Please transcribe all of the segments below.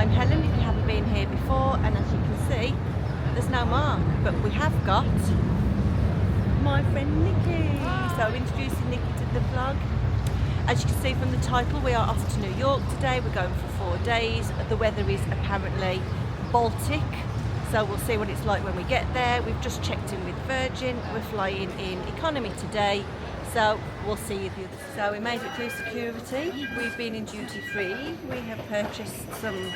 I'm Helen, if you haven't been here before, and as you can see, there's no Mark, but we have got my friend Nikki. So introducing Nikki to the vlog. As you can see from the title, we are off to New York today. We're going for 4 days. The weather is apparently Baltic, so we'll see what it's like when we get there. We've just checked in with Virgin. We're flying in economy today, so we'll see you the other side. So we made it through security. We've been in duty free. We have purchased some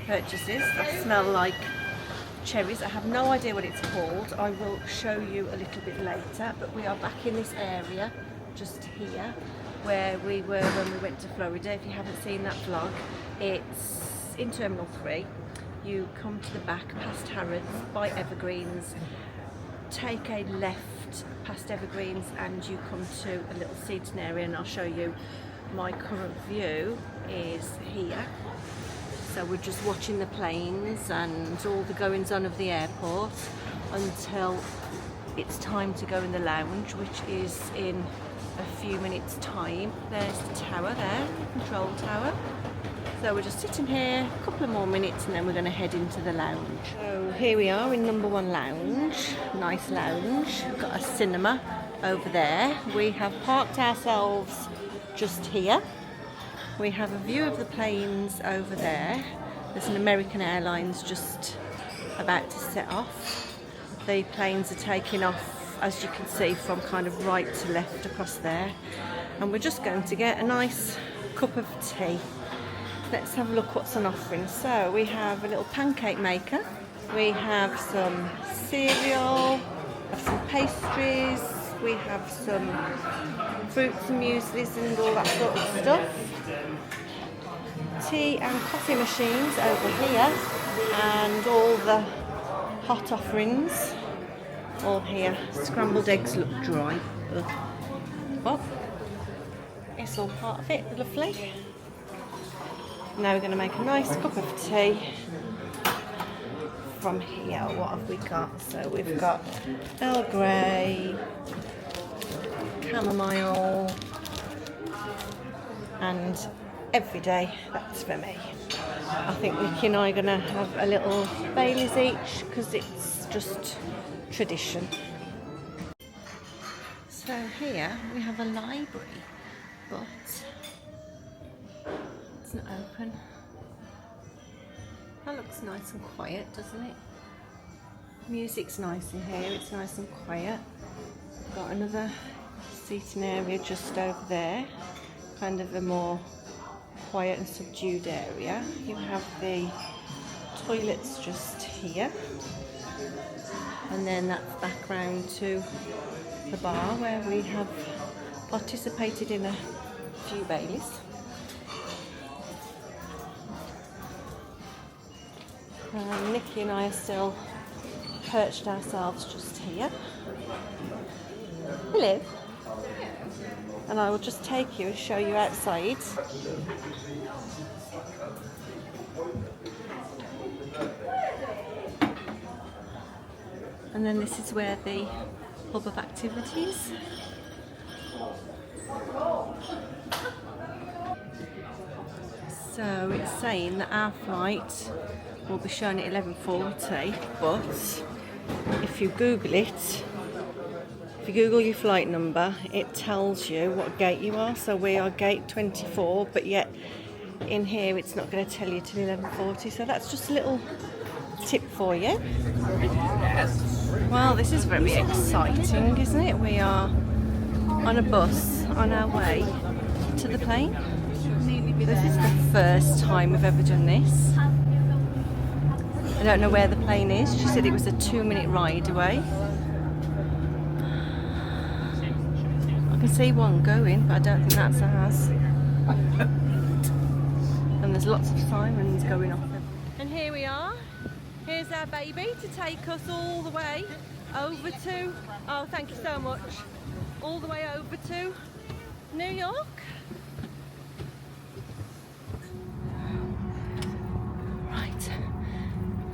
purchases that smell like cherries. I have no idea what it's called. I will show you a little bit later, but we are back in this area just here where we were when we went to Florida. If you haven't seen that vlog, it's in Terminal 3. You come to the back past Harrods by Evergreens, take a left past Evergreens and you come to a little seating area, and I'll show you. My current view is here. So we're just watching the planes and all the goings on of the airport until it's time to go in the lounge, which is in a few minutes time. There's the tower there, the control tower. So we're just sitting here a couple of more minutes and then we're going to head into the lounge. So here we are in number 1 lounge, nice lounge. We've got a cinema over there. We have parked ourselves just here. We have a view of the planes over there. There's an American Airlines just about to set off. The planes are taking off, as you can see, from kind of right to left across there. And we're just going to get a nice cup of tea. Let's have a look what's on offering. So we have a little pancake maker. We have some cereal, some pastries. We have some fruits and mueslis and all that sort of stuff. Tea and coffee machines over here, and all the hot offerings all here. Scrambled eggs look dry. Ugh. Well, it's all part of it. Lovely. Now we're going to make a nice cup of tea from here. What have we got? So we've got Earl Grey, chamomile, and every day, that's for me. I think Nikki and I are going to have a little Baileys each because it's just tradition. So here we have a library, but it's not open. That looks nice and quiet, doesn't it? Music's nice in here, it's nice and quiet. We've got another seating area just over there, kind of a more quiet and subdued area. You have the toilets just here, and then that's back round to the bar where we have participated in a few Baileys. Nikki and I are still perched ourselves just here. Hello. And I will just take you and show you outside. And then this is where the hub of activities. So it's saying that our flight will be shown at 11:40, but if you Google it, if you Google your flight number, it tells you what gate you are. So we are gate 24, but yet in here it's not going to tell you till 11:40. So that's just a little tip for you. Well, this is very exciting, isn't it? We are on a bus on our way to the plane. This is the first time we've ever done this. I don't know where the plane is. She said it was a 2-minute ride away. I can see one going, but I don't think that's ours. And there's lots of sirens going off. And here we are. Here's our baby to take us all the way over to, oh thank you so much, all the way over to New York. Right,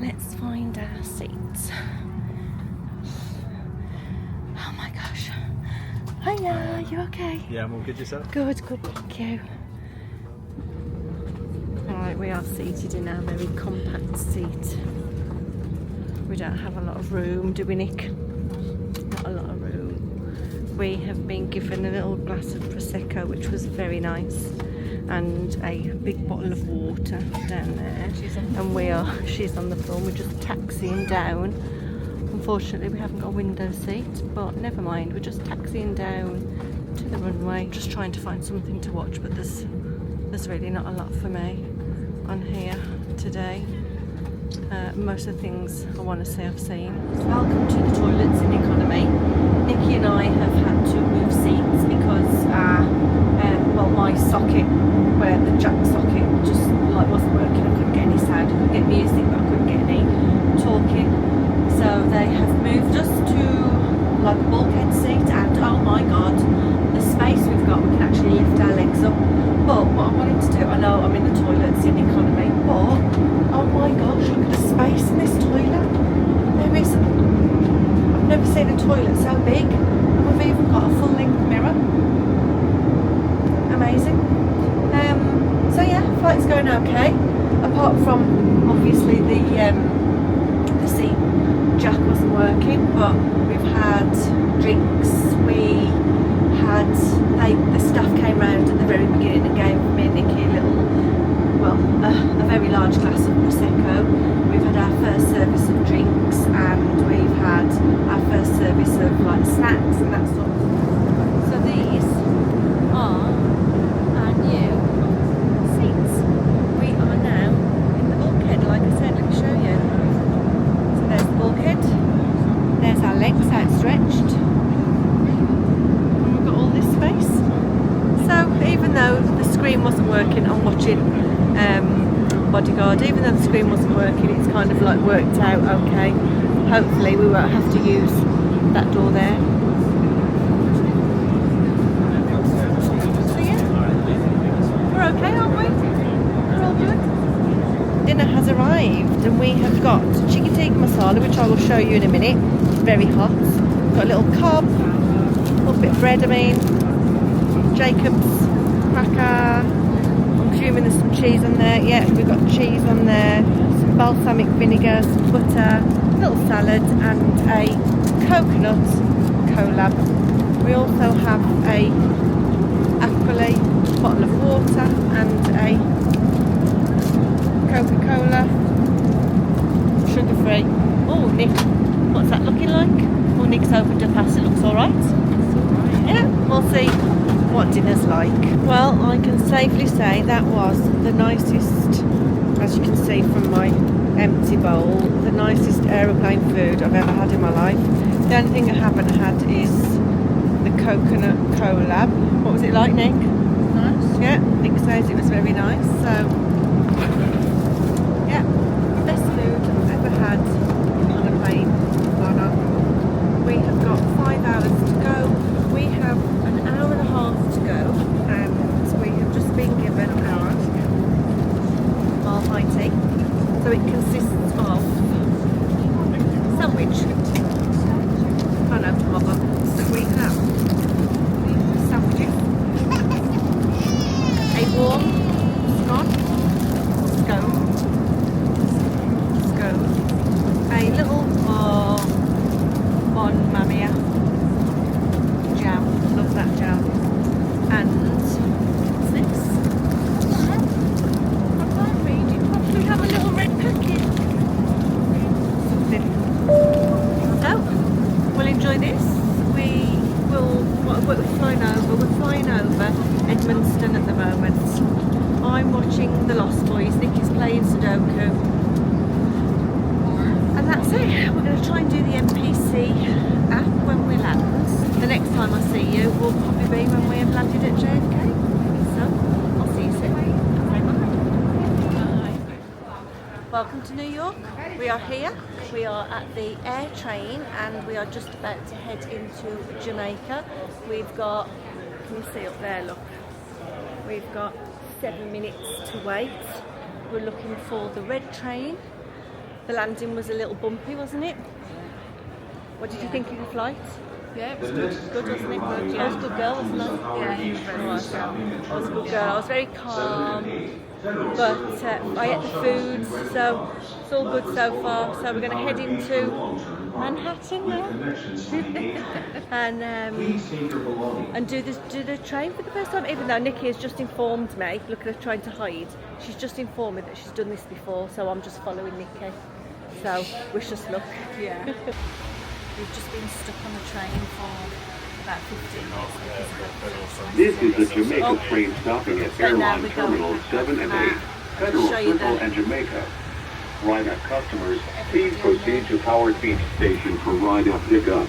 let's find our seats. Oh my gosh. Hiya, you okay? Yeah, I'm all good. Yourself? Good, thank you. Alright, we are seated in our very compact seat. We don't have a lot of room, do we, Nick? Not a lot of room. We have been given a little glass of Prosecco, which was very nice, and a big bottle of water down there. She's on the floor. We're just taxiing down. Unfortunately, we haven't got a window seat, but never mind. We're just taxiing down to the runway. Just trying to find something to watch, but there's really not a lot for me on here today. Most of the things I want to say I've seen. Welcome to the toilets in economy. Nikki and I have had to move seats because my socket, where the jack socket just wasn't working. I couldn't get any sound. I could get music, but I couldn't get any talking. So they have moved us to a bulkhead seat, and oh my god, the space we've got, we can actually lift our legs up. But what I wanted to do, I know I'm in the toilets in economy, but oh my gosh, look at the space in this toilet. I've never seen a toilet so big, and we've even got a full length mirror. Amazing. So yeah, flight's going okay, apart from obviously the seat jack wasn't working, but we've had drinks. The staff came round at the very beginning and gave me and Nikki a very large glass of Prosecco. We've had our first service of drinks, and we've had our first service of snacks and that sort of stuff. So these are our new seats. We are now in the bulkhead, like I said. Let me show you. So there's the bulkhead, there's our legs outstretched, and we've got all this space. So even though the screen wasn't working, I'm watching Bodyguard. Even though the screen wasn't working, it's kind of worked out okay. Hopefully we won't have to use that door there. So yeah, we're okay, aren't we? We're all good. Dinner has arrived, and we have got chicken tikka masala, which I will show you in a minute. It's very hot. Got a little cob, a little bit of bread, Jacob's cracker. I'm assuming there's some cheese on there. Yeah, we've got cheese on there, some balsamic vinegar, some butter, a little salad, and a coconut collab. We also have a Aquile bottle of water and a Coca-Cola, sugar-free. Oh, Nick, what's that looking like? Oh, Nick's opened a pass. It looks all right. Yeah, we'll see what dinner's like. Well, I can safely say that was the nicest, as you can see from my empty bowl, the nicest aeroplane food I've ever had in my life. The only thing I haven't had is the coconut collab. What was it like, Nick? Nice. Yeah, Nick says it was very nice. So, yeah, best food I've ever had on a plane. We have got 5 hours to go. We have an hour and a half to go, and we have just been given our Mile High tea. So it consists of sandwich. I know, mother. So we have sandwiches, a warm scone, a little bon mamia jam. Love that jam. And what's this? I can't read it properly. Have a little red packet. Something. So we'll enjoy this. We're flying over. We're flying over Edmundston at the moment. I'm watching The Lost Boys. Nikki's playing Sudoku. And that's it. We're going to try and do the NPC app when we land. The next time I see you will probably be when we have landed at JFK. So I'll see you soon. Bye. Welcome to New York. We are here. We are at the air train, and we are just about to head into Jamaica. We've got, can you see up there, look, we've got 7 minutes to wait. We're looking for the red train. The landing was a little bumpy, wasn't it? What did you think of the flight? Yeah, it was good, wasn't it? Good, yeah. I was a good girl, wasn't I? Yeah, you were very much. I was a good girl. I was very calm, but I ate the food, so it's all good so far. So we're going to head into Manhattan now and do the train for the first time. Even though Nikki has just informed me, look at her trying to hide. She's just informed me that she's done this before, so I'm just following Nikki. So wish us luck. Yeah. We've just been stuck on the train for about 15 minutes. This is the Jamaica train stopping at airline terminals 7 and 8, Federal Circle and Jamaica. Ride up customers, please proceed to Howard Beach Station for ride-up pickup.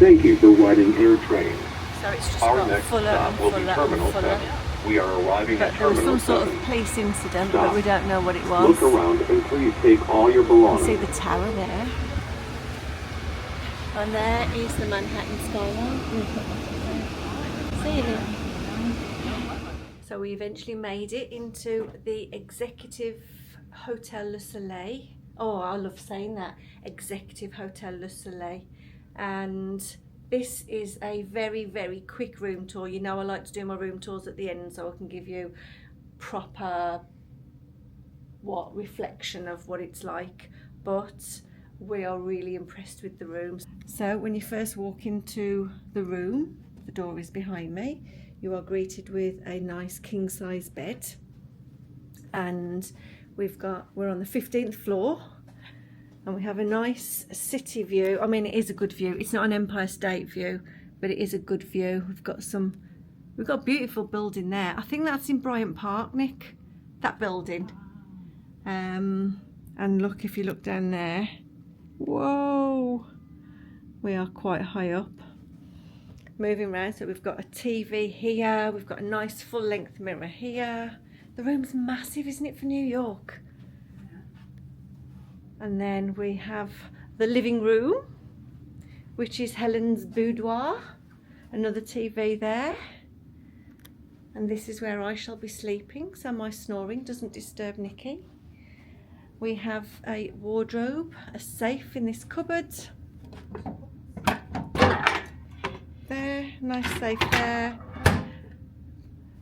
Thank you for riding Air Train. So it's just Our got next fuller stop and will fuller be Terminal and fuller. 7. We are arriving But at there was Terminal some sort 7. of police incident, Stop. but we don't know what it was. Look around and please take all your You can belongings. see the tower there. And there is the Manhattan skyline. See you. So we eventually made it into the Executive Hotel Le Soleil. Oh, I love saying that. Executive Hotel Le Soleil. And this is a very, very quick room tour. You know I like to do my room tours at the end so I can give you proper reflection of what it's like. But we are really impressed with the rooms. So when you first walk into the room, the door is behind me, you are greeted with a nice king size bed, and we're on the 15th floor, and we have a nice city view. I mean, it is a good view. It's not an Empire State view, but it is a good view. We've got a beautiful building there. I think that's in Bryant Park, Nick, that building. And look, if you look down there, whoa, we are quite high up. Moving around, so we've got a TV here, we've got a nice full length mirror here. The room's massive, isn't it, for New York? And then we have the living room, which is Helen's boudoir, another TV there. And this is where I shall be sleeping, so my snoring doesn't disturb Nikki. We have a wardrobe, a safe in this cupboard. There, nice safe there.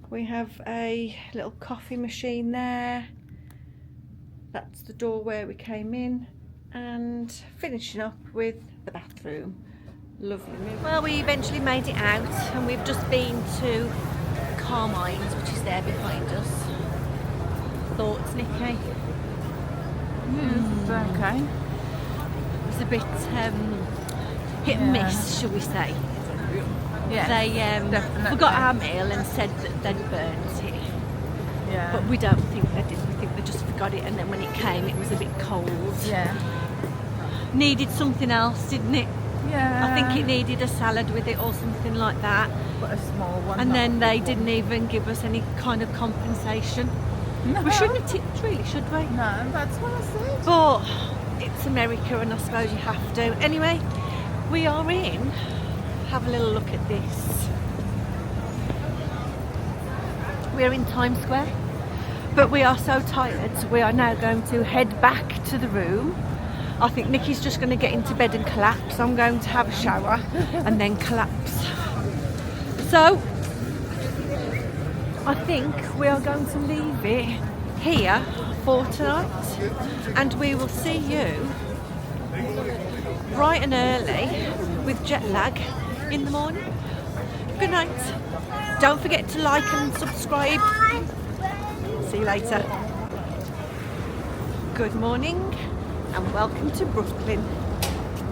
We have a little coffee machine there. That's the door where we came in. And finishing up with the bathroom. Lovely. Well, we eventually made it out, and we've just been to Carmines, which is there behind us. Thoughts, Nikki? Okay. It was a bit hit and miss, shall we say. Yeah, They definitely. forgot our meal and said that they'd burnt it. Yeah. But we don't think they did. We think they just forgot it, and then when it came, it was a bit cold. Yeah. Needed something else, didn't it? Yeah. I think it needed a salad with it or something like that. But a small one. And not then a they big didn't even give us any kind of compensation. one. No. We shouldn't have tipped, really, should we? No, that's what I said. But it's America, and I suppose you have to. Anyway, we are in. Have a little look at this. We're in Times Square, but we are so tired, so we are now going to head back to the room. I think Nikki's just going to get into bed and collapse. I'm going to have a shower and then collapse. So I think we are going to leave it here for tonight, and we will see you bright and early with jet lag in the morning. Good night. Don't forget to like and subscribe. See you later. Good morning and welcome to Brooklyn.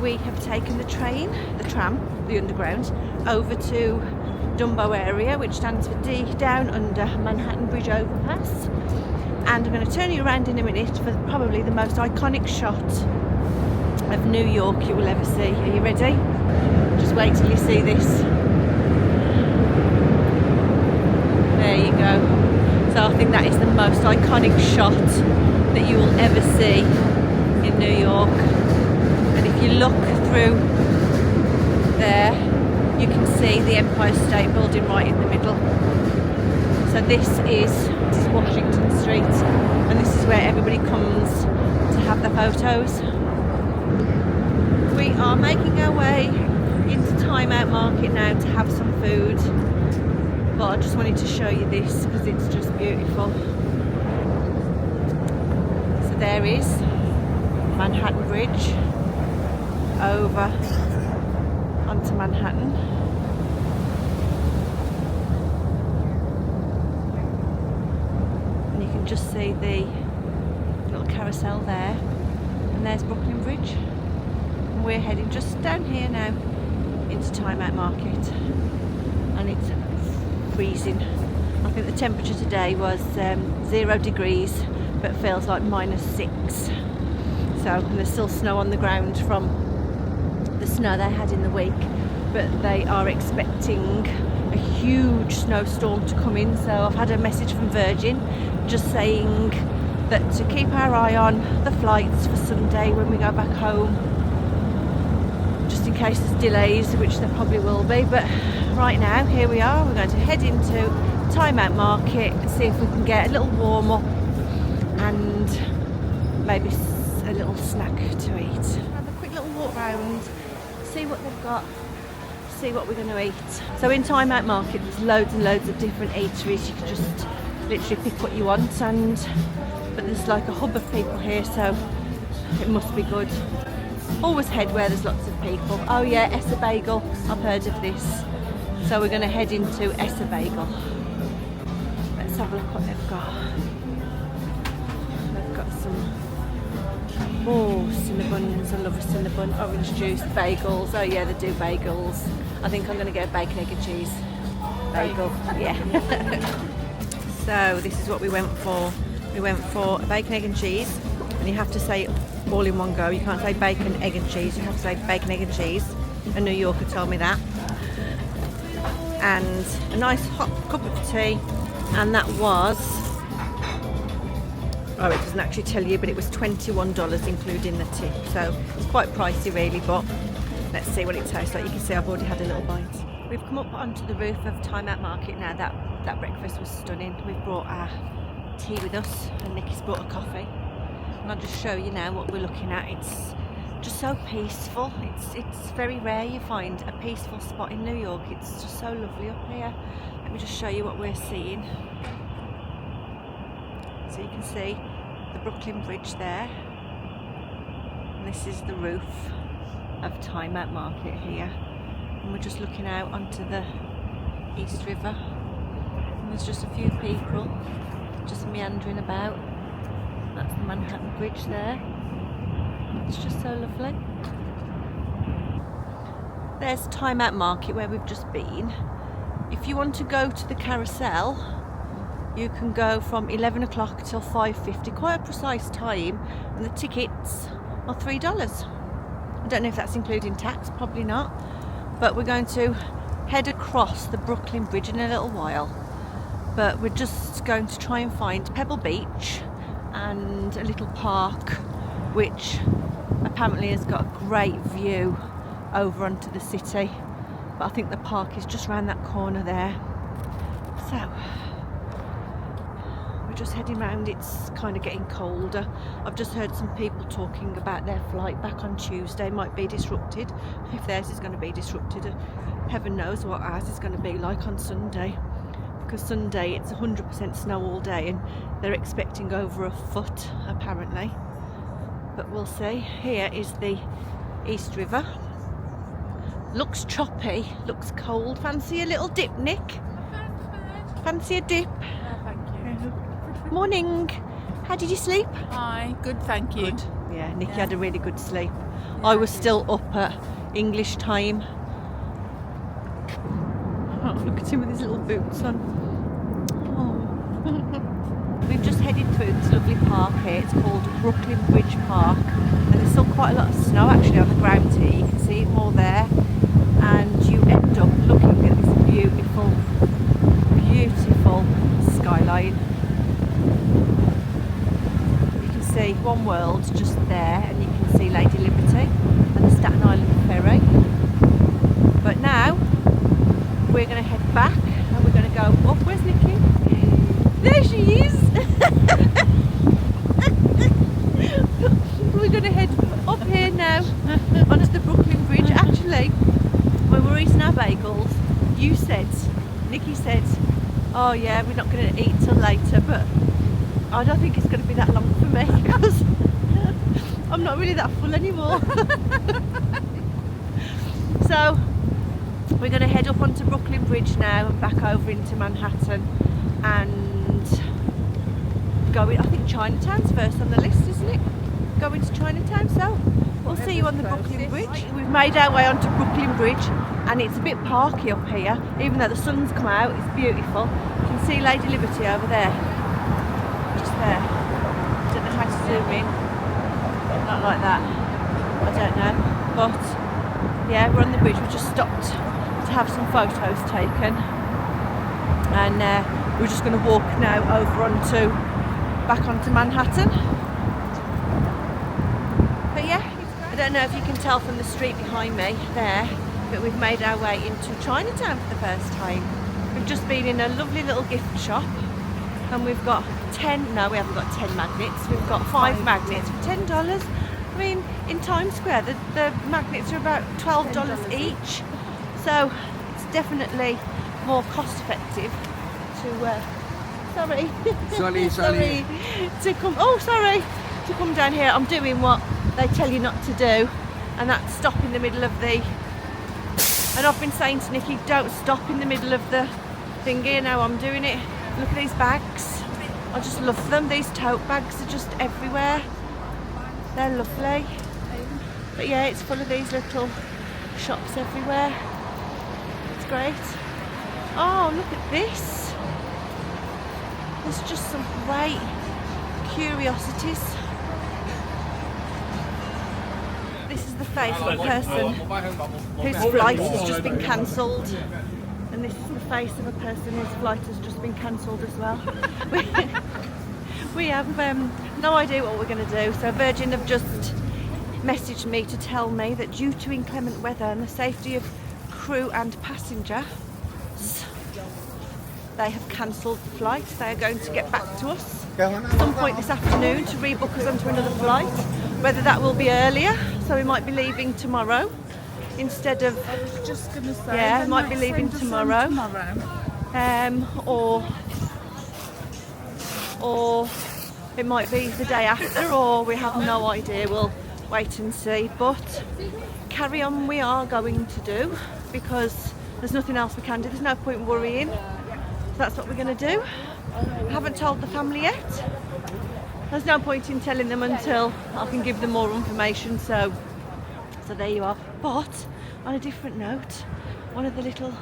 We have taken the train, the tram, the underground, over to Dumbo area, which stands for D, down under Manhattan Bridge overpass. And I'm going to turn you around in a minute for probably the most iconic shot of New York you will ever see. Are you ready? Just wait till you see this. There you go. So I think that is the most iconic shot that you will ever see in New York. And if you look through there, you can see the Empire State Building right in the middle. So this is Washington Street, and this is where everybody comes to have their photos. We are making our way into Time Out Market now to have some food, but I just wanted to show you this because it's just beautiful. So there is Manhattan Bridge over onto Manhattan. And you can just see the little carousel there, and there's Brooklyn Bridge. And we're heading just down here now into Time Out Market, and it's freezing. I think the temperature today was 0 degrees, but feels like -6. So, and there's still snow on the ground from the snow they had in the week, but they are expecting a huge snowstorm to come in. So I've had a message from Virgin just saying that to keep our eye on the flights for Sunday when we go back home, just in case there's delays, which there probably will be. But right now, here we are. We're going to head into Time Out Market and see if we can get a little warm up and maybe a little snack to eat. Have a quick little walk round, see what they've got, see what we're going to eat. So in Time Out Market there's loads and loads of different eateries. You can just literally pick what you want, but there's like a hub of people here, so it must be good. Always head where there's lots of people. Oh yeah, Essa Bagel, I've heard of this. So we're going to head into Essa Bagel. Let's have a look what they've got. They've got some Cinnabons. I love a Cinnabon. Orange juice, bagels. Oh yeah, they do bagels. I think I'm going to get a bacon, egg and cheese bagel. Yeah. So this is what we went for. We went for a bacon, egg and cheese, and you have to say it all in one go. You can't say bacon, egg and cheese. You have to say bacon, egg and cheese. A New Yorker told me that. And a nice hot cup of tea, and that was, oh, it doesn't actually tell you, but it was $21 including the tip, so it's quite pricey really, but let's see what it tastes like. You can see I've already had a little bite. We've come up onto the roof of Time Out Market now. That breakfast was stunning. We've brought our tea with us, and Nikki's brought a coffee, and I'll just show you now what we're looking at. It's just so peaceful. It's very rare you find a peaceful spot in New York. It's just so lovely up here. Let me just show you what we're seeing. So you can see the Brooklyn Bridge there, and this is the roof of Time Out Market here, and we're just looking out onto the East River, and there's just a few people just meandering about. That's the Manhattan Bridge there. It's just so lovely. There's Time Out Market where we've just been. If you want to go to the carousel, you can go from 11 o'clock till 5:50, quite a precise time, and the tickets are $3. I don't know if that's including tax, probably not, but we're going to head across the Brooklyn Bridge in a little while. But we're just going to try and find Pebble Beach and a little park which apparently has got a great view over onto the city, but I think the park is just around that corner there. So we're just heading round. It's kind of getting colder. I've just heard some people talking about their flight back on Tuesday might be disrupted. If theirs is going to be disrupted, heaven knows what ours is going to be like on Sunday, because Sunday it's 100% snow all day and they're expecting over a foot apparently, but we'll see. Here is the East River. Looks choppy, looks cold. Fancy a little dip, Nick? Fancy a dip? No, thank you. Morning. How did you sleep? Hi, good, thank you. Good. Yeah, Nikki Yeah. had a really good sleep. Yeah, I was still up at English time. Oh, look at him with his little boots on. Oh. We've just headed through this lovely park here. It's called Brooklyn Bridge Park, and there's still quite a lot of snow actually on the ground here. You can see it more there, and you end up looking at this beautiful, beautiful skyline. You can see One World just there, and you can see Lady Liberty and the Staten Island Ferry. But now we're going to head back, and we're going to go up. Where's Nikki? There she is. We're going to head up here now onto the Brooklyn Bridge. Actually, oh yeah, we're not going to eat till later, but I don't think it's going to be that long for me because I'm not really that full anymore. So we're going to head up onto Brooklyn Bridge now and back over into Manhattan and go in. I think Chinatown's first on the list, isn't it? Going to Chinatown, so we'll see you on the Brooklyn Bridge. We've made our way onto Brooklyn Bridge and it's a bit parky up here, even though the sun's come out. It's beautiful. You can see Lady Liberty over there, just there. Don't know how to zoom in, not like that, I don't know, but yeah, we're on the bridge. We just stopped to have some photos taken and we're just going to walk now over back onto Manhattan. But yeah, I don't know if you can tell from the street behind me there, but we've made our way into Chinatown for the first time. We've just been in a lovely little gift shop and we've got we haven't got 10 magnets, we've got 5 magnets for $10. I mean, in Times Square the magnets are about $12 each, so it's definitely more cost effective to to come down here. I'm doing what they tell you not to do, and that's stop in the middle of the, and I've been saying to Nikki, don't stop in the middle of the thingy, and now I'm doing it. Look at these bags, I just love them. These tote bags are just everywhere, they're lovely. But yeah, it's full of these little shops everywhere, it's great. Oh, look at this, there's just some great curiosities. This is the face of a person whose flight has just been cancelled, and this is the face of a person whose flight has just been cancelled as well. We have no idea what we're going to do, so Virgin have just messaged me to tell me that due to inclement weather and the safety of crew and passengers, they have cancelled the flight. They are going to get back to us at some point this afternoon to rebook us onto another flight. Whether that will be earlier, so we might be leaving tomorrow instead of. I was just going to say. Yeah, we might be leaving tomorrow. Or it might be the day after, or we have no idea. We'll wait and see. But carry on, we are going to do, because there's nothing else we can do. There's no point worrying. So that's what we're going to do. I haven't told the family yet. There's no point in telling them until I can give them more information. So there you are. But on a different note, one of the little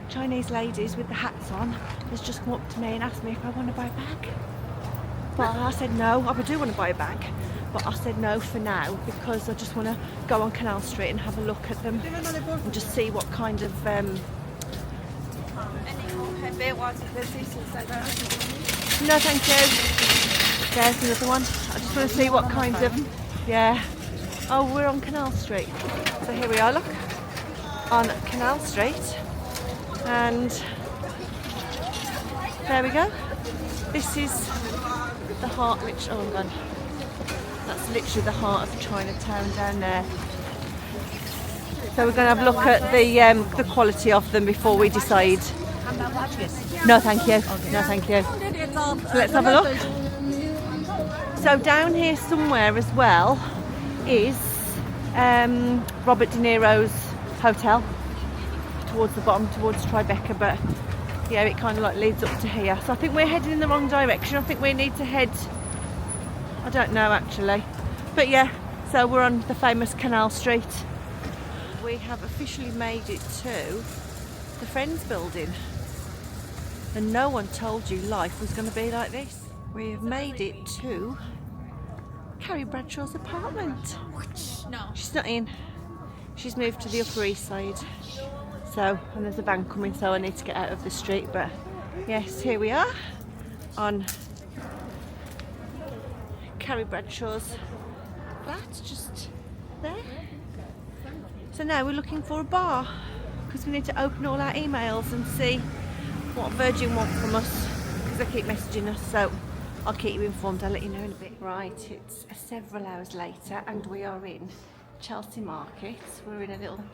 Chinese ladies with the hats on has just come up to me and asked me if I want to buy a bag. But I said no. I do want to buy a bag, but I said no for now because I just want to go on Canal Street and have a look at them and just see what kind of no, thank you. There's another one. I just want to see what kind of, yeah. Oh, we're on Canal Street. So here we are, look. On Canal Street. And there we go. This is the heart, oh my god. That's literally the heart of Chinatown down there. So we're going to have a look at the quality of them before we decide. No, thank you. No, thank you. So let's have a look. So down here somewhere as well is Robert De Niro's hotel towards the bottom, towards Tribeca, but yeah, it kind of like leads up to here. So I think we're heading in the wrong direction. I think we need to head, I don't know actually, but yeah, so we're on the famous Canal Street. We have officially made it to the Friends building, and no one told you life was going to be like this. We have made it to Carrie Bradshaw's apartment. No. She's not in. She's moved to the Upper East Side. So, and there's a van coming, so I need to get out of the street. But yes, here we are on Carrie Bradshaw's flat, just there. So now we're looking for a bar because we need to open all our emails and see what Virgin want from us, because they keep messaging us. So I'll keep you informed. I'll let you know in a bit. Right, it's several hours later and we are in Chelsea Market. We're in a little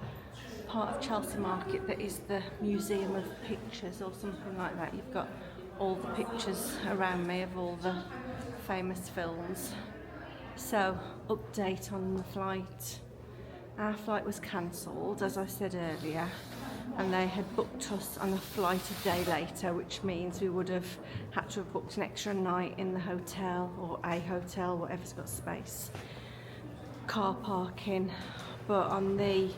part of Chelsea Market that is the Museum of Pictures or something like that. You've got all the pictures around me of all the famous films. So, update on the flight. Our flight was cancelled, as I said earlier, and they had booked us on a flight a day later, which means we would have had to have booked an extra night in the hotel, or a hotel, whatever's got space. Car parking. But on the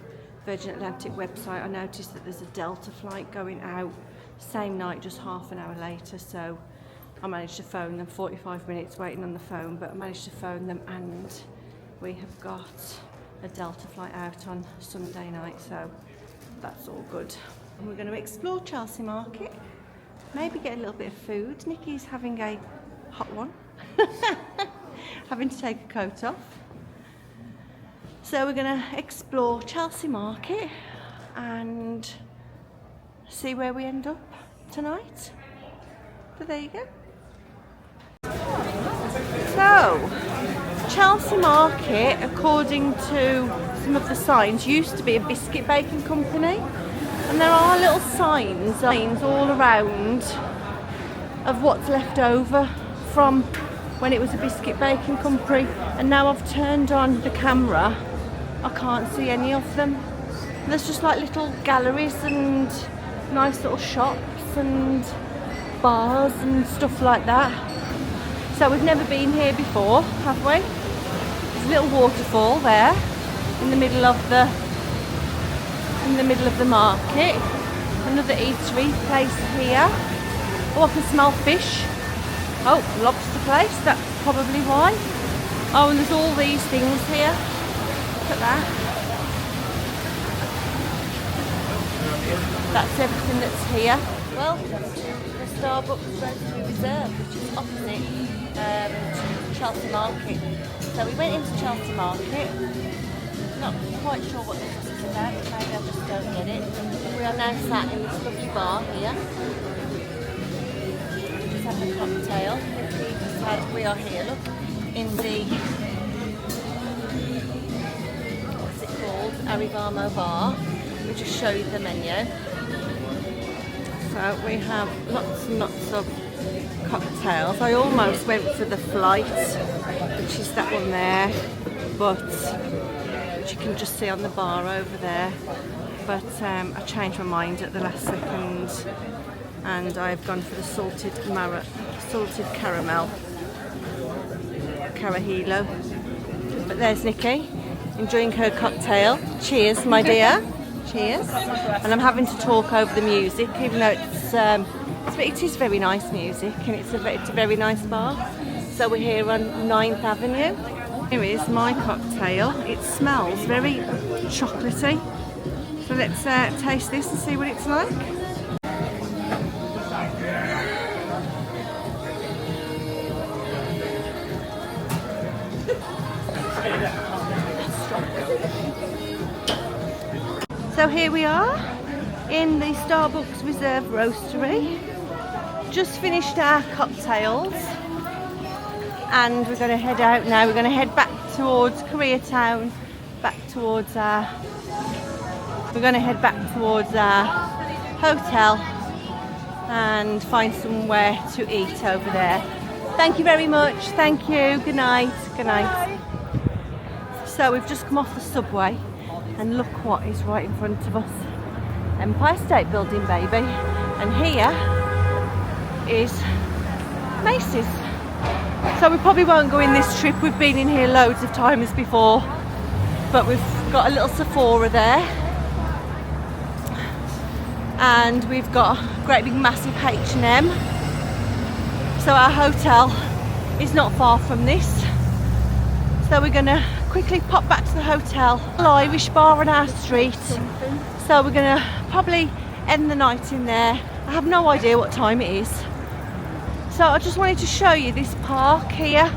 Virgin Atlantic website, I noticed that there's a Delta flight going out same night, just half an hour later, so I managed to phone them. 45 minutes waiting on the phone, but I managed to phone them, and we have got a Delta flight out on Sunday night, so that's all good. And we're going to explore Chelsea Market, maybe get a little bit of food. Nikki's having a hot one, having to take a coat off. So we're going to explore Chelsea Market and see where we end up tonight. So there you go. So, Chelsea Market, according to some of the signs, used to be a biscuit baking company, and there are little signs all around of what's left over from when it was a biscuit baking company, and now I've turned on the camera, I can't see any of them. And there's just like little galleries and nice little shops and bars and stuff like that. So we've never been here before, have we? There's a little waterfall there in the middle of the market. Another eatery place here. Oh, I can smell fish. Oh, lobster place, that's probably why. Oh, and there's all these things here. Look at that. That's everything that's here. Welcome to the Starbucks Roastery Reserve, which is opposite Chelsea Market. So we went into Chelsea Market. Not quite sure what this is about, maybe I just don't get it. We are now sat in this lovely bar here. Just having a cocktail. We are here, look, in the, what's it called, Arivamo bar. We'll just show you the menu. So we have lots and lots of cocktails. I almost went for the flight, which is that one there, but which you can just see on the bar over there. But I changed my mind at the last second, and I've gone for the salted caramel carajillo. But there's Nikki enjoying her cocktail. Cheers, my dear. Cheers. And I'm having to talk over the music, even though it is very nice music, and it's a very nice bar. So we're here on 9th Avenue. Here is my cocktail. It smells very chocolatey. So let's taste this and see what it's like. So here we are in the Starbucks Reserve Roastery. Just finished our cocktails, and we're going to head out now. We're going to head back towards Koreatown, we're going to head back towards our hotel and find somewhere to eat over there. Thank you very much. Thank you. Good night. Good night. So we've just come off the subway, and look what is right in front of us. Empire State Building, baby. And here is Macy's. So we probably won't go in this trip. We've been in here loads of times before, but we've got a little Sephora there, and we've got a great big massive H&M. So our hotel is not far from this. So we're gonna quickly pop back to the hotel. Irish bar on our street. So we're gonna probably end the night in there. I have no idea what time it is. So I just wanted to show you this park here.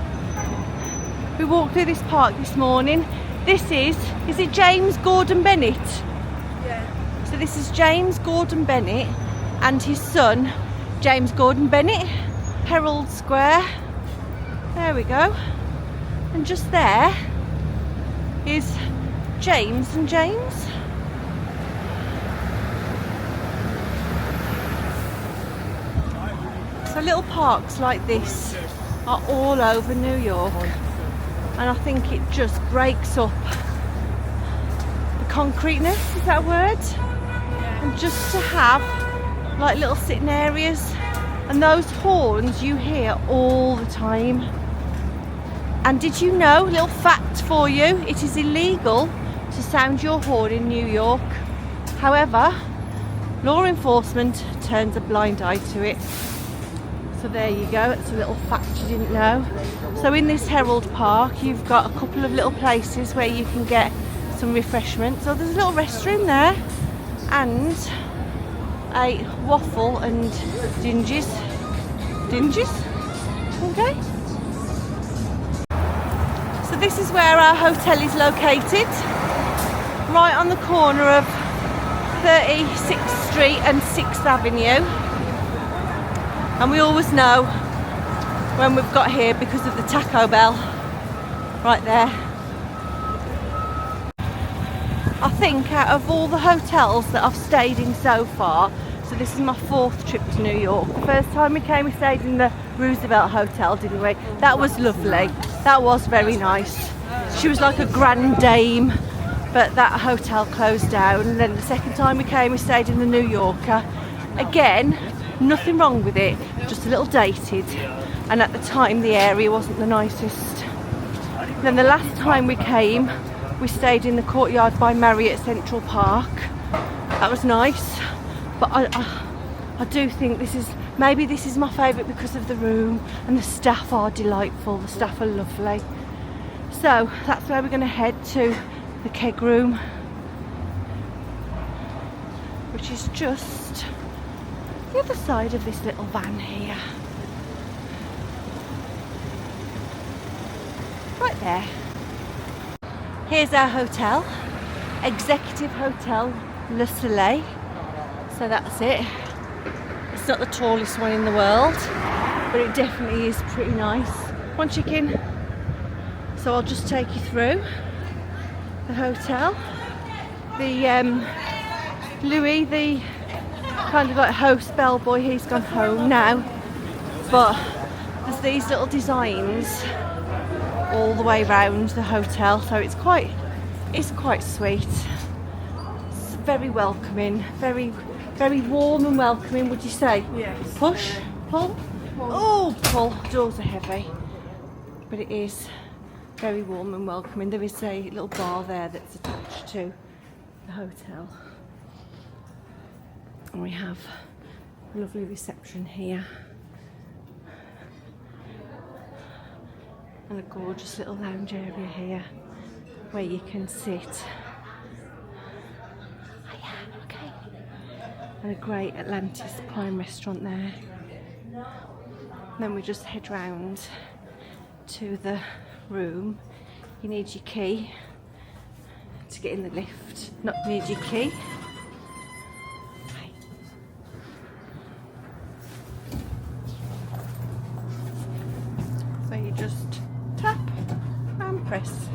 We walked through this park this morning. This is it James Gordon Bennett? Yeah. So this is James Gordon Bennett and his son, James Gordon Bennett. Herald Square. There we go. And just there is James and James. So little parks like this are all over New York, and I think it just breaks up the concreteness, is that a word? And just to have like little sitting areas, and those horns you hear all the time. And did you know, little fact for you, it is illegal to sound your horn in New York. However, law enforcement turns a blind eye to it. So there you go, it's a little fact you didn't know. So in this Herald Park, you've got a couple of little places where you can get some refreshments. So there's a little restroom there, and a waffle and dinges, okay. So this is where our hotel is located, right on the corner of 36th Street and 6th Avenue. And we always know when we've got here because of the Taco Bell right there. I think out of all the hotels that I've stayed in so far, so this is my 4th trip to New York. The first time we came, we stayed in the Roosevelt Hotel, didn't we? That was lovely. That was very nice. She was like a grand dame, but that hotel closed down. And then the second time we came, we stayed in the New Yorker. Again, nothing wrong with it, just a little dated. And at the time, the area wasn't the nicest. Then the last time we came, we stayed in the Courtyard by Marriott Central Park. That was nice, but I do think this is my favourite because of the room, and the staff are delightful. The staff are lovely. So that's where we're going to head to, the keg room, which is just the other side of this little van here. Right there. Here's our hotel, Executive Hotel Le Soleil. So that's it. It's not the tallest one in the world, but it definitely is pretty nice. One chicken. So I'll just take you through the hotel. The Louis, the kind of like host bellboy, he's gone home now. But there's these little designs all the way around the hotel, so it's quite sweet. It's very welcoming, very warm and welcoming, would you say? Yes. Push, pull. Oh, pull. Doors are heavy, but it is very warm and welcoming. There is a little bar there that's attached to the hotel, and we have a lovely reception here. And a gorgeous little lounge area here where you can sit. Oh yeah, okay. And a great Atlantis Prime restaurant there. And then we just head round to the room. You need your key to get in the lift. Not need your key. So you just tap and press.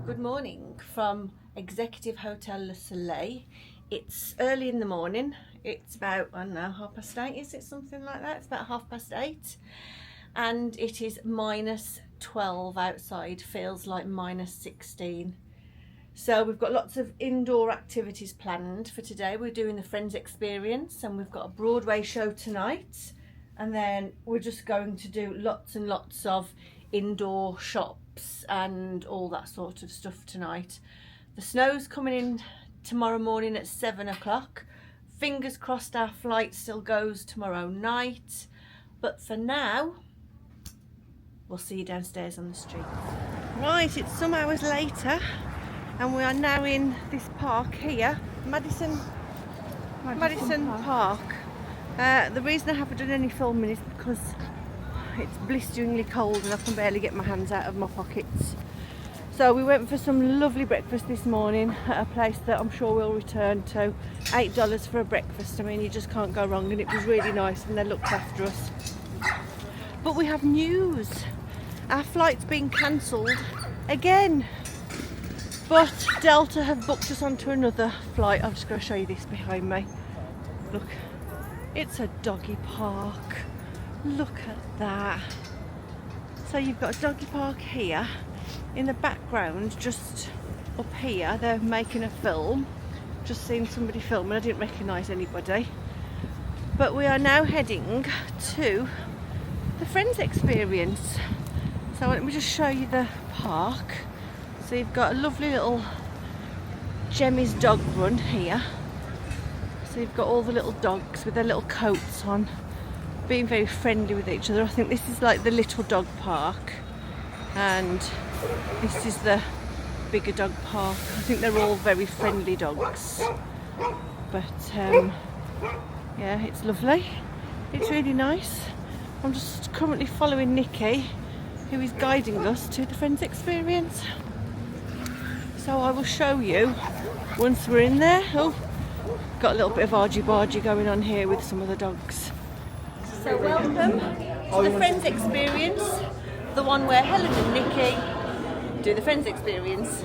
Good morning from Executive Hotel Le Soleil. It's early in the morning. It's about, I don't know, 8:30, is it, something like that? It's about 8:30, and it is -12 outside. Feels like -16. So we've got lots of indoor activities planned for today. We're doing the Friends Experience, and we've got a Broadway show tonight. And then we're just going to do lots and lots of indoor shops and all that sort of stuff tonight. The snow's coming in tomorrow morning at 7 o'clock. Fingers crossed our flight still goes tomorrow night. But for now, we'll see you downstairs on the street. Right, it's some hours later, and we are now in this park here, Madison Park. The reason I haven't done any filming is because it's blisteringly cold and I can barely get my hands out of my pockets. So we went for some lovely breakfast this morning at a place that I'm sure we'll return to. $8 for a breakfast. I mean, you just can't go wrong, and it was really nice and they looked after us. But we have news. Our flight's been cancelled again. But Delta have booked us onto another flight. I'm just going to show you this behind me. Look. It's a doggy park. Look at that. So you've got a doggy park here. In the background, just up here, they're making a film. Just seen somebody filming. I didn't recognise anybody. But we are now heading to the Friends Experience. So let me just show you the park. So you've got a lovely little Jemmy's dog run here. So you've got all the little dogs with their little coats on, being very friendly with each other. I think this is like the little dog park, and this is the bigger dog park. I think they're all very friendly dogs. But yeah, it's lovely. It's really nice. I'm just currently following Nikki, who is guiding us to the Friends Experience. So I will show you once we're in there. Oh, got a little bit of argy-bargy going on here with some of the dogs. So welcome to the Friends Experience, the one where Helen and Nikki do the Friends Experience.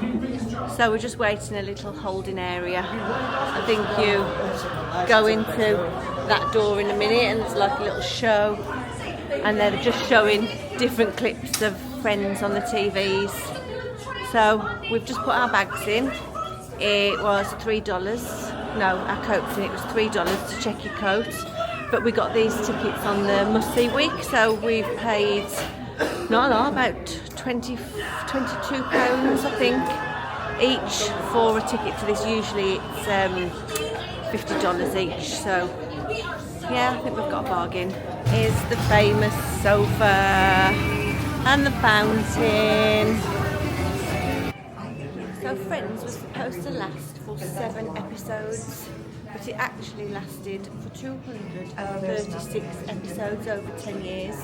So we're just waiting a little holding area. I think you go into that door in a minute and there's like a little show, and they're just showing different clips of Friends on the TVs. So we've just put our bags in. It was $3. No, our coats in. It was $3 to check your coat. But we got these tickets on the must-see week, so we've paid not a lot, about £22, I think, each for a ticket to this. Usually it's $50 each. So yeah, I think we've got a bargain. Here's the famous sofa and the fountain. So Friends was supposed to last for 7 episodes, but it actually lasted for 236 episodes over 10 years.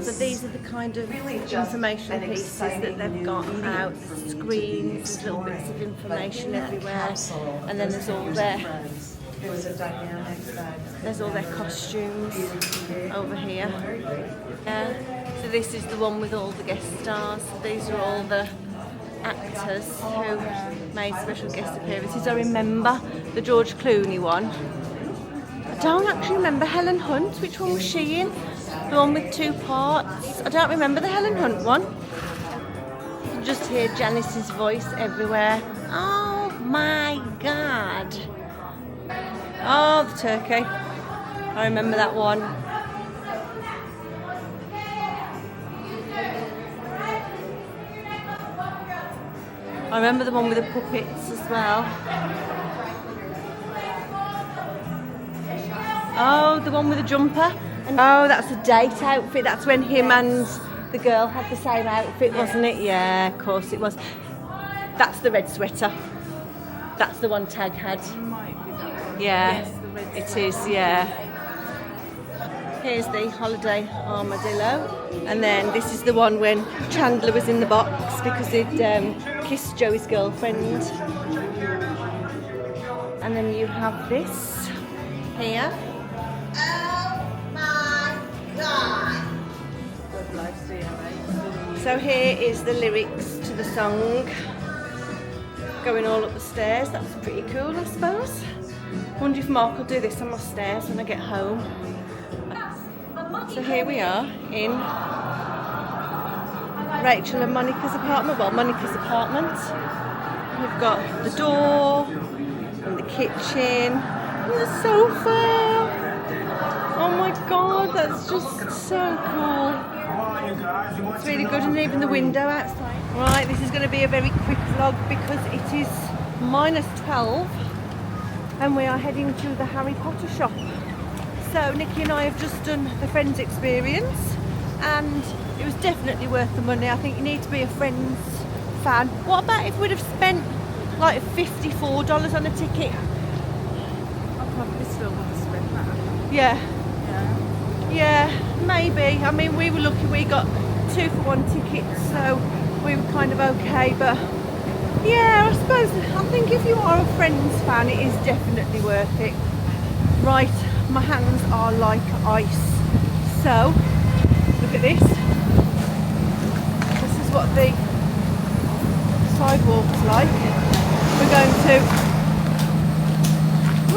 So these are the kind of information pieces that they've got out, screens, there's little bits of information everywhere, and then there's all their costumes over here. So this is the one with all the guest stars. So these are all the actors who made special guest appearances. I remember the George Clooney one. I don't actually remember Helen Hunt. Which one was she in? The one with 2 parts. I don't remember the Helen Hunt one. You can just hear Janice's voice everywhere. Oh my God. Oh, the turkey. I remember that one. I remember the one with the puppets as well. Oh, the one with the jumper. Oh, that's a date outfit. That's when him and the girl had the same outfit, wasn't it? Yeah, of course it was. That's the red sweater. That's the one Tag had. Yeah, it is, yeah. Here's the holiday armadillo. And then this is the one when Chandler was in the box because he'd kissed Joey's girlfriend. And then you have this here. Oh my God! So here is the lyrics to the song going all up the stairs. That's pretty cool, I suppose. Wonder if Mark will do this on my stairs when I get home. So here we are in Rachel and Monica's apartment. Well, Monica's apartment. We've got the door and the kitchen and the sofa. Oh my God, that's just so cool. It's really good, and even the window outside. Right, this is going to be a very quick vlog because it is -12 and we are heading to the Harry Potter shop. So Nikki and I have just done the Friends Experience and it was definitely worth the money. I think you need to be a Friends fan. What about if we'd have spent like $54 on a ticket? I probably still want to spend that. Yeah. Yeah, maybe. I mean, we were lucky we got 2-for-1 tickets, so we were kind of okay. But yeah, I suppose, I think if you are a Friends fan, it is definitely worth it. Right, my hands are like ice. So, look at this. This is what the sidewalk's like. We're going to...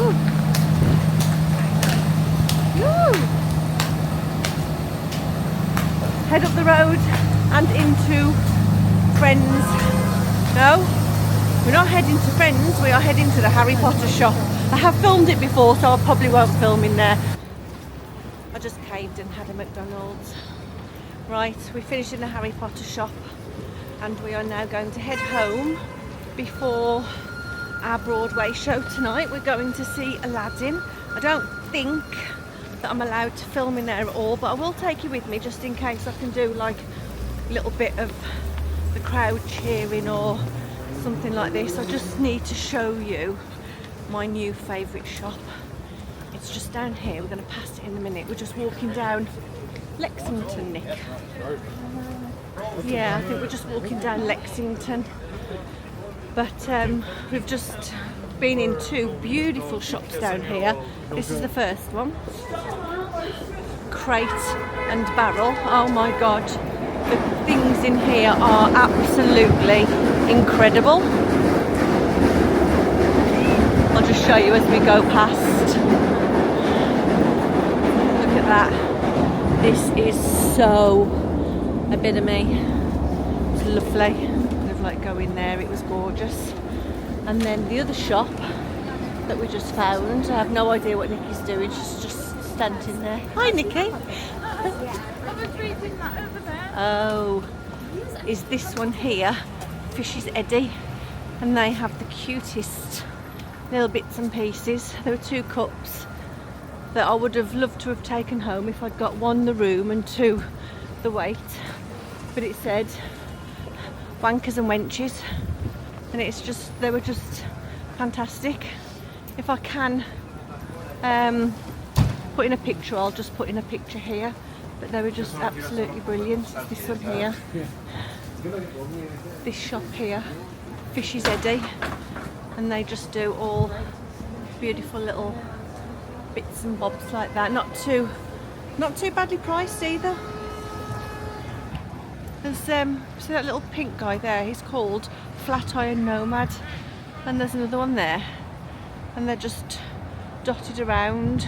Ooh. head up the road and into Friends. No, we're not heading to Friends, we are heading to the Harry Potter shop. I have filmed it before, so I probably won't film in there. I just caved and had a McDonald's. Right, we finished in the Harry Potter shop and we are now going to head home before our Broadway show tonight. We're going to see Aladdin. I don't think that I'm allowed to film in there at all, but I will take you with me just in case I can do like a little bit of the crowd cheering or something like this. I just need to show you my new favourite shop. It's just down here. We're going to pass it in a minute. We're just walking down Lexington, Nick. Yeah, I think we're just walking down Lexington. But we've just been in two beautiful shops down here. This is the first one. Crate and Barrel. Oh my god. The things in here are absolutely incredible. I'll just show you as we go past. Look at that. This is so epitome. It's lovely. Kind of like go in there, it was gorgeous. And then the other shop that we just found, I have no idea what Nikki's doing, she's just standing there. Hi Nikki! I was reading that over there. Oh, is this one here, Fish's Eddie, and they have the cutest little bits and pieces. There were 2 cups that I would have loved to have taken home if I'd got 1 the room and 2 the weight, but it said wankers and wenches, and it's just, they were just fantastic. If I can put in a picture, I'll just put in a picture here, but they were just absolutely brilliant. It's this one here, this shop here, Fish's Eddie, and they just do all beautiful little bits and bobs like that. Not too badly priced either. There's see that little pink guy there, he's called Flatiron Nomad, and there's another one there, and they're just dotted around.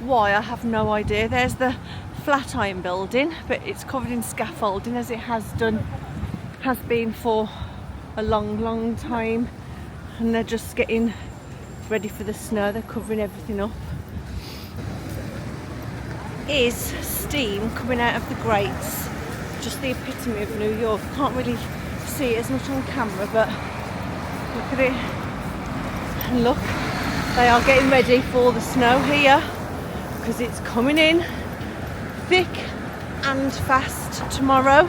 Why, I have no idea. There's the Flatiron building, but it's covered in scaffolding, as it has been for a long time, and they're just getting ready for the snow. They're covering everything up. Is steam coming out of the grates just the epitome of New York? I can't really see it as much on camera, but look at it. And look, they are getting ready for the snow here, because it's coming in thick and fast tomorrow.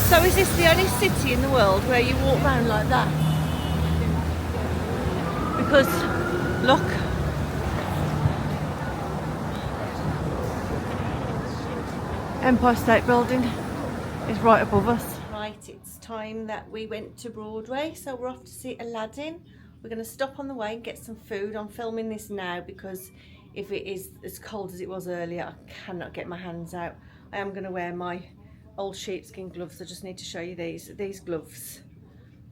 So is this the only city in the world where you walk around like that? Because look, Empire State Building is right above us. Right, it's time that we went to Broadway, so we're off to see Aladdin. We're going to stop on the way and get some food. I'm filming this now because if it is as cold as it was earlier, I cannot get my hands out. I am going to wear my old sheepskin gloves. I just need to show you these. These gloves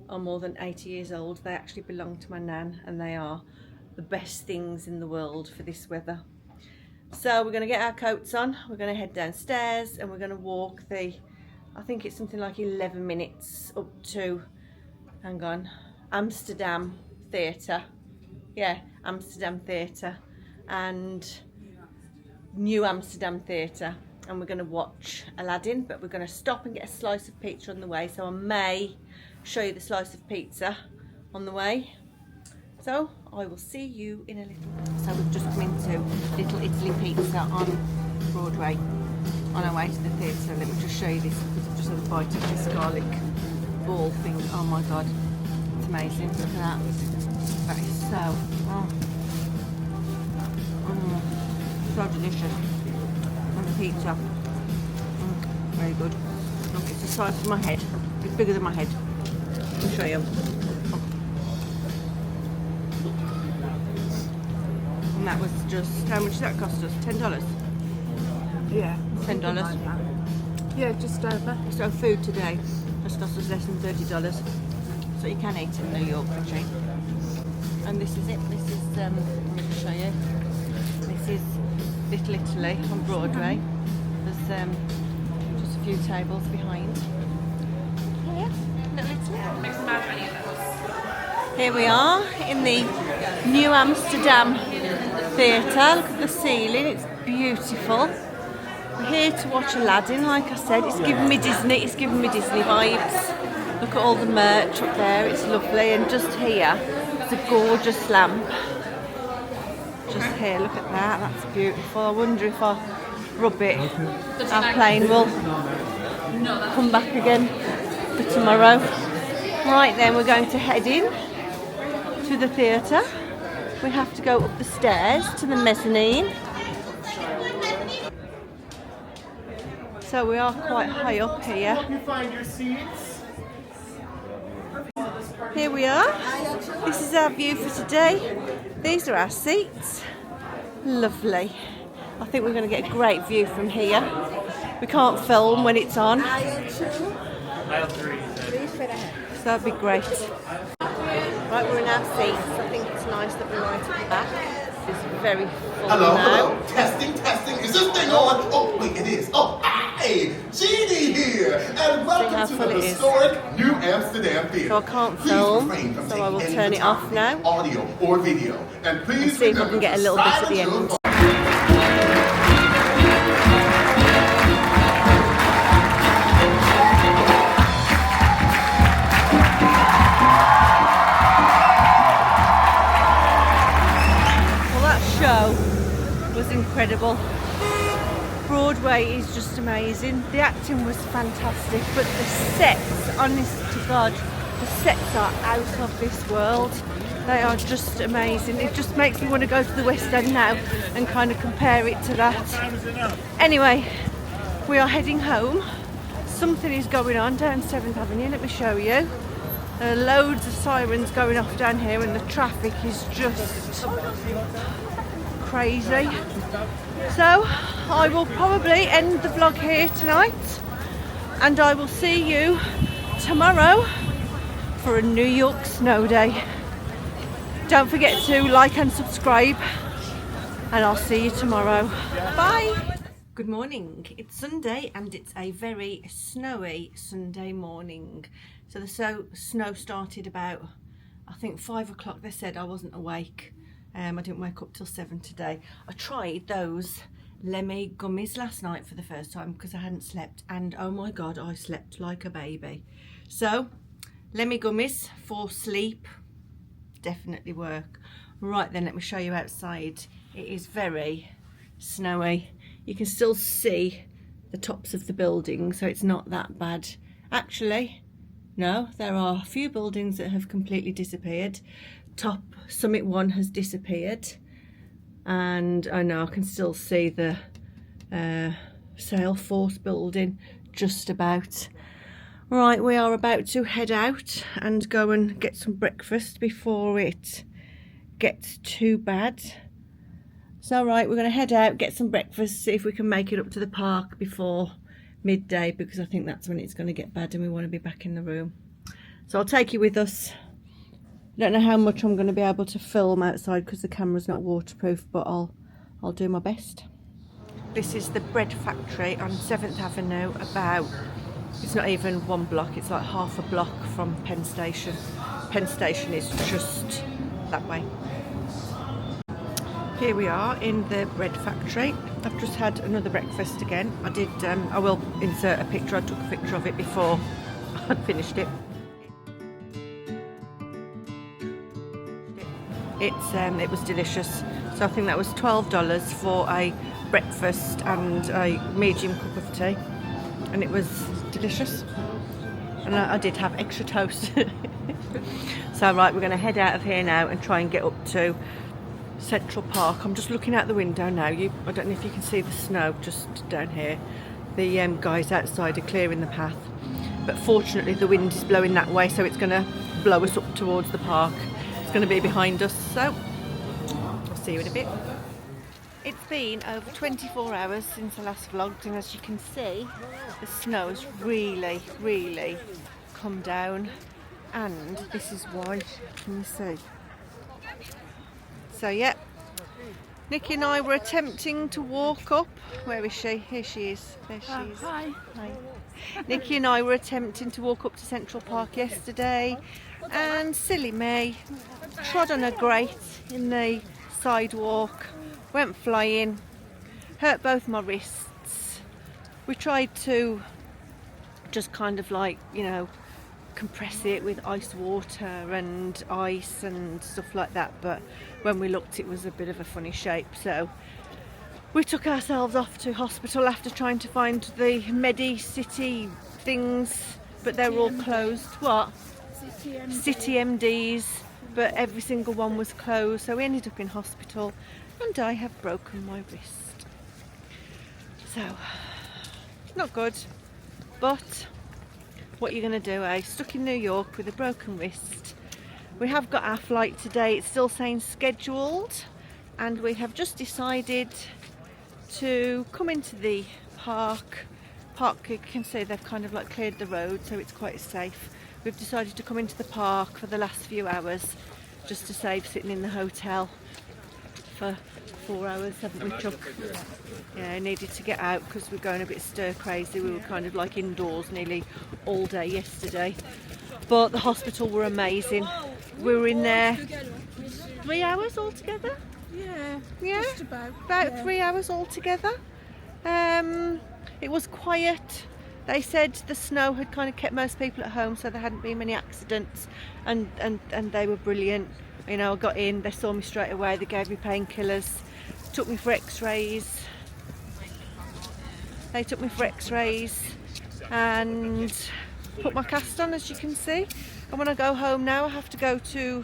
are more than 80 years old. They actually belong to my nan, and they are the best things in the world for this weather. So we're going to get our coats on, we're going to head downstairs, and we're going to walk the, I think it's something like 11 minutes up to, hang on, Amsterdam Theatre. Yeah, Amsterdam Theatre and New Amsterdam Theatre, and we're going to watch Aladdin, but we're going to stop and get a slice of pizza on the way, so I may show you the slice of pizza on the way. So I will see you in a little while. So we've just come into Little Italy Pizza on Broadway on our way to the theatre. Let me just show you this, because I've just had a bite of this garlic ball thing. Oh my god, it's amazing. Look at that. That is so, so delicious. And the pizza, very good. Look, it's the size of my head. It's bigger than my head. I'll show you. And that was just, how much did that cost us? $10? Yeah. $10? Like yeah, just over. So food today has cost us less than $30. So you can eat in New York for cheap. And this is it. This is, let me just show you. This is Little Italy on Broadway. There's just a few tables behind. Yeah, here we are in the New Amsterdam Theatre. Look at the ceiling, it's beautiful. We're here to watch Aladdin, like I said. It's giving me Disney vibes. Look at all the merch up there, it's lovely. And just here, it's a gorgeous lamp. Just here, look at that, that's beautiful. I wonder if I rub it, our plane will come back again for tomorrow. Right then, we're going to head in to the theatre. We have to go up the stairs to the mezzanine. So we are quite high up here. You find your seats. Here we are. This is our view for today. These are our seats. Lovely. I think we're going to get a great view from here. We can't film when it's on. Aisle 3. So that'd be great. Right, we're in our seats. I think it's nice that we're right at the back. It's very full Hello, now. hello. Testing. Is this thing on? Oh, wait, it is. Oh, hey, Jeannie here. And welcome to the historic New Amsterdam Theatre. So I can't Please film, refrain from so I will taking turn any it off now. Audio or video. And please Let's see if I can get a little bit at the end. Show was incredible. Broadway is just amazing. The acting was fantastic, but the sets, honest to God, the sets are out of this world. They are just amazing. It just makes me want to go to the West End now and kind of compare it to that. Anyway, we are heading home. Something is going on down 7th Avenue, let me show you. There are loads of sirens going off down here and the traffic is just crazy. So I will probably end the vlog here tonight and I will see you tomorrow for a New York snow day. Don't forget to like and subscribe and I'll see you tomorrow. Bye. Good morning. It's Sunday and it's a very snowy Sunday morning. So the snow started about, I think 5 o'clock. They said I wasn't awake. I didn't wake up till 7 today. I tried those Lemmy gummies last night for the first time because I hadn't slept, and oh my God, I slept like a baby. So Lemmy gummies for sleep definitely work. Right then, let me show you outside. It is very snowy. You can still see the tops of the buildings, so it's not that bad. Actually, no, there are a few buildings that have completely disappeared. Top Summit 1 has disappeared, and I know I can still see the Salesforce building just about. Right, we are about to head out and go and get some breakfast before it gets too bad. So right, we're going to head out, get some breakfast, see if we can make it up to the park before midday, because I think that's when it's going to get bad and we want to be back in the room. So I'll take you with us. Don't know how much I'm going to be able to film outside because the camera's not waterproof, but I'll do my best. This is the bread factory on 7th Avenue, about, it's not even 1 block, it's like half a block from Penn Station. Penn Station is just that way. Here we are in the bread factory. I've just had another breakfast again. I will insert a picture. I took a picture of it before I'd finished it. It was delicious. So I think that was $12 for a breakfast and a medium cup of tea, and it was delicious. And I did have extra toast. So right, we're going to head out of here now and try and get up to Central Park. I'm just looking out the window now. I don't know if you can see the snow just down here. The guys outside are clearing the path, but fortunately the wind is blowing that way, so it's going to blow us up towards the park. It's going to be behind us, so I'll see you in a bit. It's been over 24 hours since I last vlogged, and as you can see, the snow's really come down, and this is why. Can you see? So yeah, Nikki and I were attempting to walk up. Where is she? Here she is. There she is. Hi. Hi. Nikki and I were attempting to walk up to Central Park yesterday, and silly me trod on a grate in the sidewalk, went flying, hurt both my wrists. We tried to just kind of like, you know, compress it with ice water and ice and stuff like that, but when we looked it was a bit of a funny shape, so we took ourselves off to hospital after trying to find the Medi City things, but they were all closed. What? City MDs, but every single one was closed, so we ended up in hospital and I have broken my wrist. So, not good, but what you're going to do, eh? Stuck in New York with a broken wrist. We have got our flight today, it's still saying scheduled, and we have just decided to come into the park. You can see they've kind of like cleared the road, so it's quite safe. We've decided to come into the park for the last few hours just to save sitting in the hotel for 4 hours, haven't we, Chuck? Yeah, needed to get out because we're going a bit stir crazy. We were kind of like indoors nearly all day yesterday, but the hospital were amazing. We were in there 3 hours altogether. Yeah, just about 3 hours altogether. It was quiet. They said the snow had kind of kept most people at home, so there hadn't been many accidents, and they were brilliant. You know, I got in, they saw me straight away, they gave me painkillers, took me for x-rays. They took me for x-rays and put my cast on, as you can see. And when I go home now, I have to go to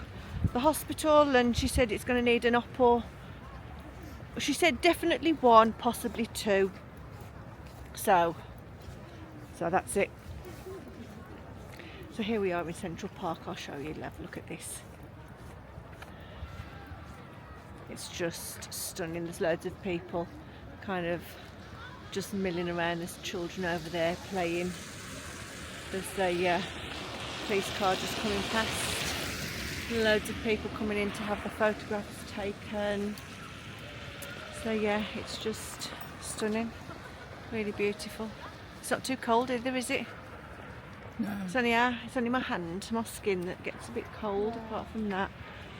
the hospital, and she said it's going to need an op, or she said definitely 1, possibly 2. So that's it. So here we are in Central Park. I'll show you. Have a look at this. It's just stunning. There's loads of people kind of just milling around. There's children over there playing. There's a police car just coming past. Loads of people coming in to have the photographs taken. So yeah, it's just stunning. Really beautiful. It's not too cold either, is it? No. It's only my hand, my skin that gets a bit cold. Apart from that,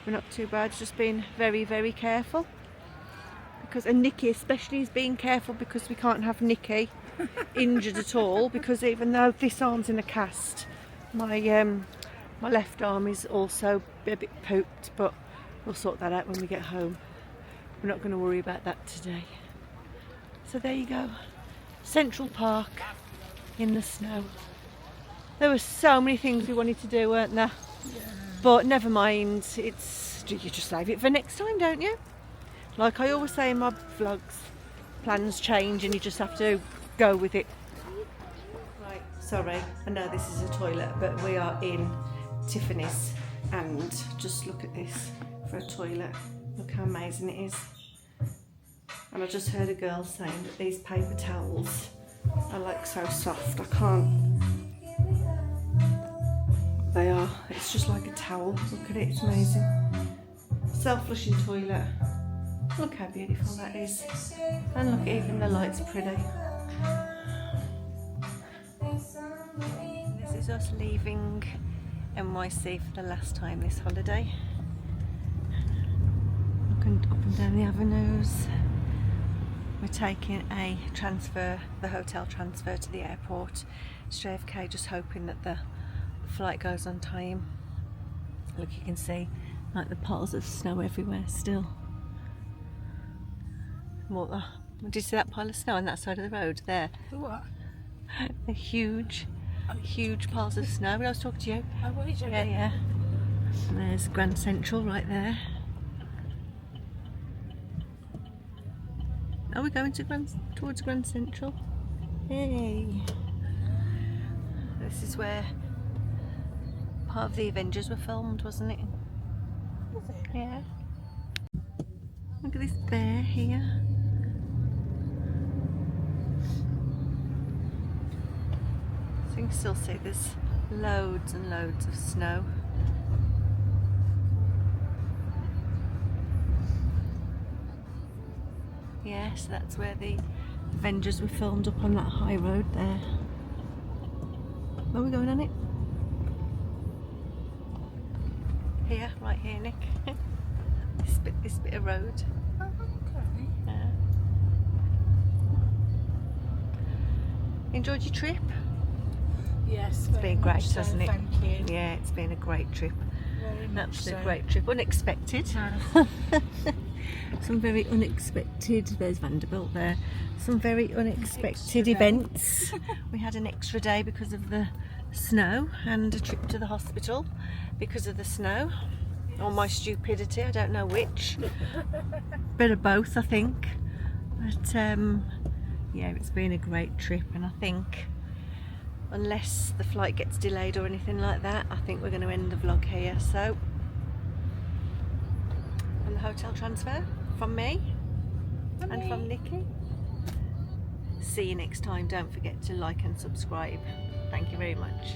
we're not too bad. It's just being very, very careful. And Nikki especially is being careful because we can't have Nikki injured at all, because even though this arm's in a cast, my left arm is also a bit pooped, but we'll sort that out when we get home. We're not going to worry about that today. So there you go. Central Park in the snow. There were so many things we wanted to do, weren't there? Yeah. But never mind, you just save it for next time, don't you? Like I always say in my vlogs, plans change and you just have to go with it. Right, sorry, I know this is a toilet, but we are in Tiffany's, and just look at this for a toilet. Look how amazing it is. And I just heard a girl saying that these paper towels are like so soft. I can't. They are. It's just like a towel. Look at it. It's amazing. Self-flushing toilet. Look how beautiful that is. And look, even the light's pretty. This is us leaving NYC for the last time this holiday. Looking up and down the avenues. We're taking a transfer, the hotel transfer to the airport. It's JFK, just hoping that the flight goes on time. Look, you can see like the piles of snow everywhere still. What? Did you see that pile of snow on that side of the road there? What? The huge piles of snow. When I was talking to you. Oh, what did you get? Yeah. And there's Grand Central right there. Are we going to towards Grand Central? Hey! This is where part of the Avengers were filmed, wasn't it? Was it? Yeah. Look at this bear here. So you can still see there's loads and loads of snow. Yes, that's where the Avengers were filmed, up on that high road there. Where are we going on it? Here, right here, Nick. this bit of road. Oh, okay. Yeah. Enjoyed your trip? Yes, It's been great, so, hasn't it? Thank you. Yeah, it's been a great trip. Very An much absolute so. great trip. Unexpected. Some very unexpected, there's Vanderbilt there. Some very unexpected events. We had an extra day because of the snow and a trip to the hospital because of the snow. Or my stupidity, I don't know which. Bit of both, I think. But yeah, it's been a great trip, and I think unless the flight gets delayed or anything like that, I think we're going to end the vlog here. So, and the hotel transfer from me and from Nikki. See you next time. Don't forget to like and subscribe. Thank you very much.